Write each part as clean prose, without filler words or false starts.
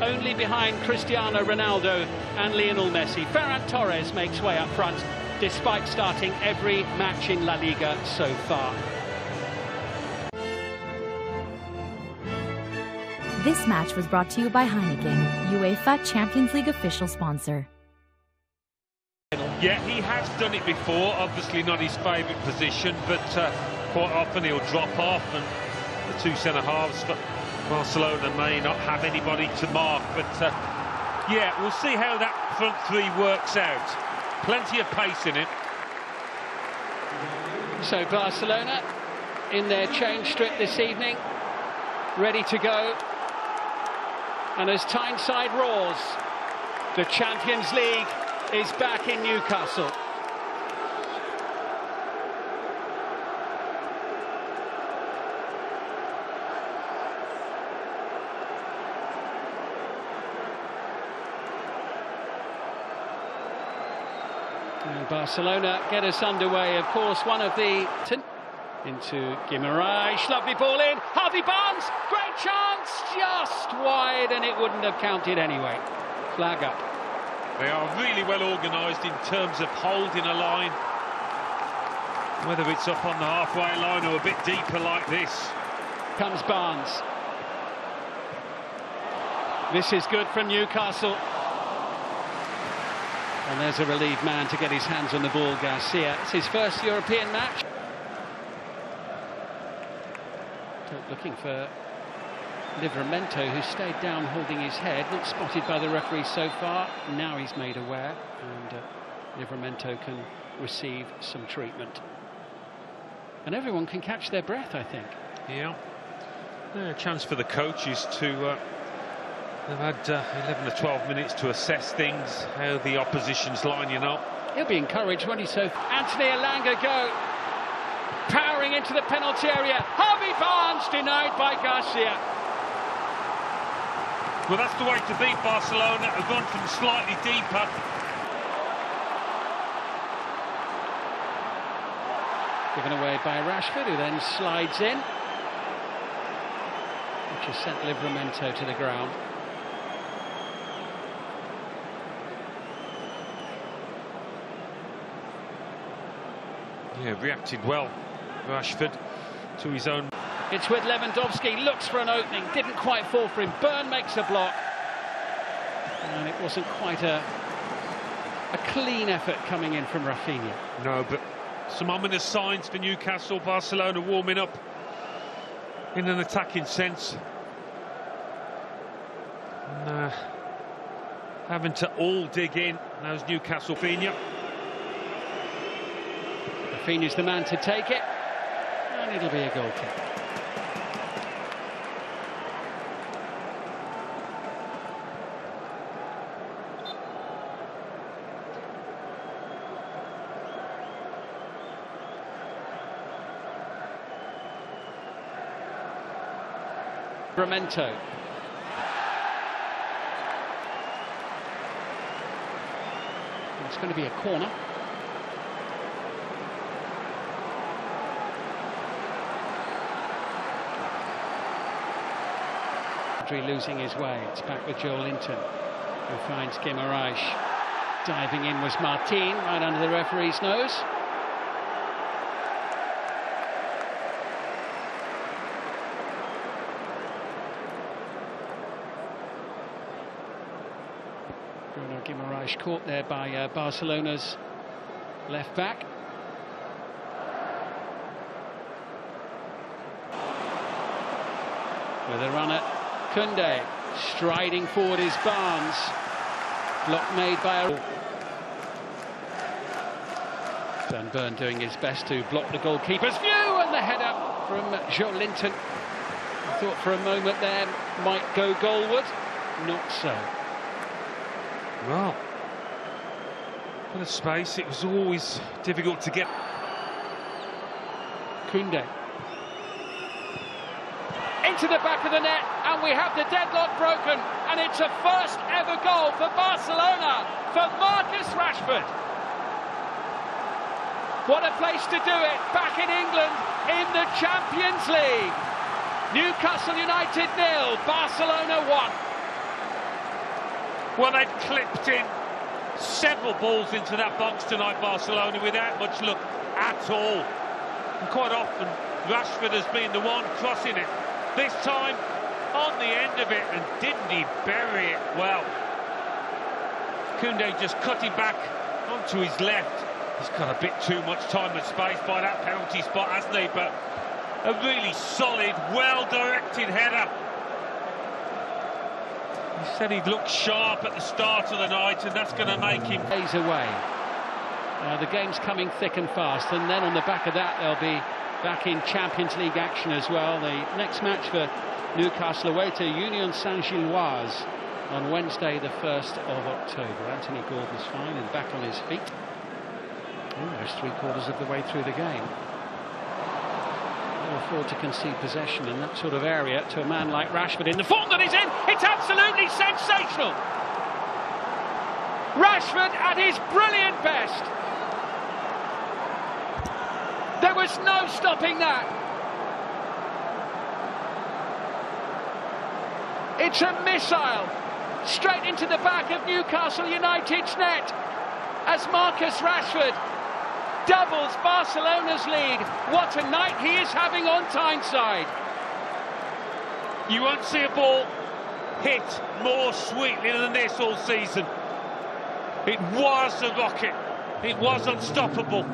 only behind Cristiano Ronaldo and Lionel Messi. Ferran Torres makes way up front, despite starting every match in La Liga so far. This match was brought to you by Heineken, UEFA Champions League official sponsor. Yeah, he has done it before, obviously not his favourite position, but quite often he'll drop off, and the two centre-halves for Barcelona may not have anybody to mark, but yeah, we'll see how that front three works out. Plenty of pace in it. So Barcelona in their change strip this evening, ready to go. And as Tyneside roars, the Champions League is back in Newcastle. And Barcelona get us underway. Of course, one of the... Into Guimaraes, lovely ball in, Harvey Barnes, great chance, just wide, and it wouldn't have counted anyway. Flag up. They are really well organised in terms of holding a line, whether it's up on the halfway line or a bit deeper like this. Comes Barnes. This is good from Newcastle. And there's a relieved man to get his hands on the ball, Garcia. It's his first European match. Looking for Livramento, who stayed down holding his head, not spotted by the referee so far. Now he's made aware, and Livramento can receive some treatment. And everyone can catch their breath, I think. Yeah. A chance for the coaches to... they've had 11 or 12 minutes to assess things, how the opposition's lining up. He'll be encouraged, won't he? So Anthony Elanga go. Powering into the penalty area. Harvey Barnes denied by Garcia. Well, that's the way to beat Barcelona. Have gone from slightly deeper. Given away by Rashford, who then slides in, which has sent Livramento to the ground. Yeah, reacted well, Rashford, to his own. It's with Lewandowski, looks for an opening, didn't quite fall for him. Byrne makes a block. And it wasn't quite a clean effort coming in from Rafinha. No, but some ominous signs for Newcastle. Barcelona warming up in an attacking sense. And, having to all dig in. Now's Newcastle. Rafinha's the man to take it, and it'll be a goal kick. Livramento. It's going to be a corner. Losing his way. It's back with Joel Linton, who finds Guimaraes. Diving in was Martin, right under the referee's nose. Bruno Guimaraes caught there by Barcelona's left back. With a runner, Koundé, striding forward is Barnes. Block made by Dan Burn doing his best to block the goalkeeper's view, and the header from Joe Linton. I thought for a moment there might go goalward. Not so. Well, for the space, it was always difficult to get. Koundé. Into the back of the net, and we have the deadlock broken, and it's a first ever goal for Barcelona, for Marcus Rashford. What a place to do it, back in England, in the Champions League. Newcastle United 0, Barcelona 1. Well, they've clipped in several balls into that box tonight, Barcelona, without much luck at all. And quite often, Rashford has been the one crossing it. This time, on the end of it, and didn't he bury it well? Koundé just cutting back onto his left. He's got a bit too much time and space by that penalty spot, hasn't he? But a really solid, well-directed header. He said he'd look sharp at the start of the night, and that's going to make him... Days away. The game's coming thick and fast, and then on the back of that, they'll be back in Champions League action as well. The next match for Newcastle away to Union Saint-Gilloise on Wednesday, the 1st of October. Anthony Gordon's fine and back on his feet. Almost 3/4 of the way through the game. They'll afford to concede possession in that sort of area to a man like Rashford in the form that he's in. It's absolutely sensational. Rashford at his brilliant best. There was no stopping that. It's a missile straight into the back of Newcastle United's net as Marcus Rashford doubles Barcelona's lead. What a night he is having on Tyneside. You won't see a ball hit more sweetly than this all season. It was a rocket. It was unstoppable.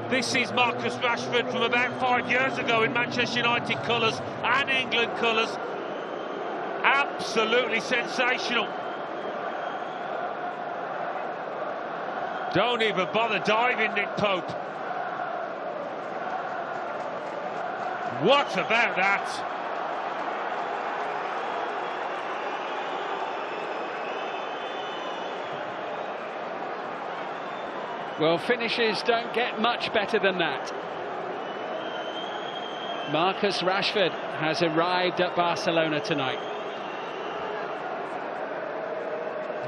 This is Marcus Rashford from about 5 years ago in Manchester United colours and England colours. Absolutely sensational. Don't even bother diving, Nick Pope. What about that? Well, finishes don't get much better than that. Marcus Rashford has arrived at Barcelona tonight.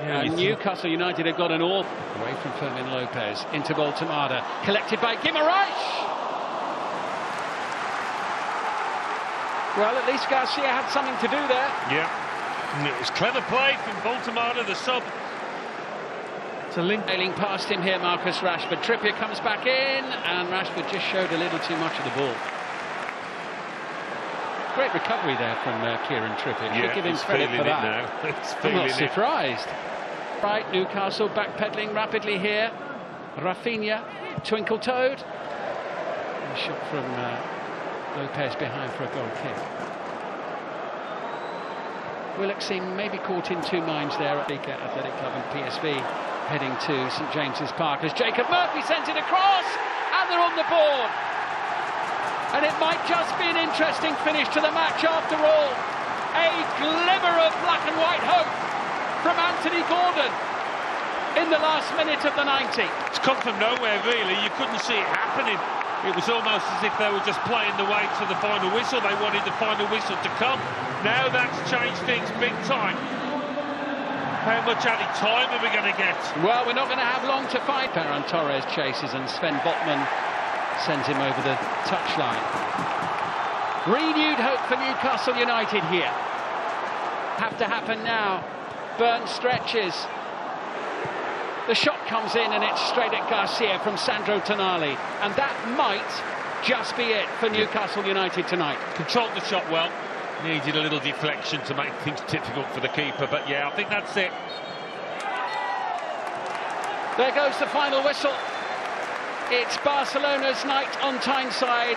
Yeah, and Newcastle United have got an all away from Fermin Lopez into Baltamada, collected by Guimaraes. Well, at least Garcia had something to do there. Yeah, and it was clever play from Baltamada, the sub. To link. Sailing past him here, Marcus Rashford. Trippier comes back in, and Rashford just showed a little too much of the ball. Great recovery there from Kieran Trippier. Yeah, give him credit for that. Now. I'm not surprised. Right, Newcastle backpedaling rapidly here. Rafinha, twinkle-toed. A shot from Lopez behind for a goal kick. Willock seemed maybe caught in two minds there at Beacon Athletic Club and PSV heading to St James's Park as Jacob Murphy sends it across, and they're on the board. And it might just be an interesting finish to the match after all. A glimmer of black and white hope from Anthony Gordon in the last minute of the 90. It's come from nowhere, really. You couldn't see it happening. It was almost as if they were just playing the way to the final whistle. They wanted the final whistle to come. Now that's changed things big time. How much added time are we going to get? Well, we're not going to have long to fight. Ferran Torres chases and Sven Botman sends him over the touchline. Renewed hope for Newcastle United here. Have to happen now. Burn stretches. The shot comes in and it's straight at Garcia from Sandro Tonali. And that might just be it for Newcastle United tonight. Controlled the shot well. Needed a little deflection to make things difficult for the keeper. But yeah, I think that's it. There goes the final whistle. It's Barcelona's night on Tyneside.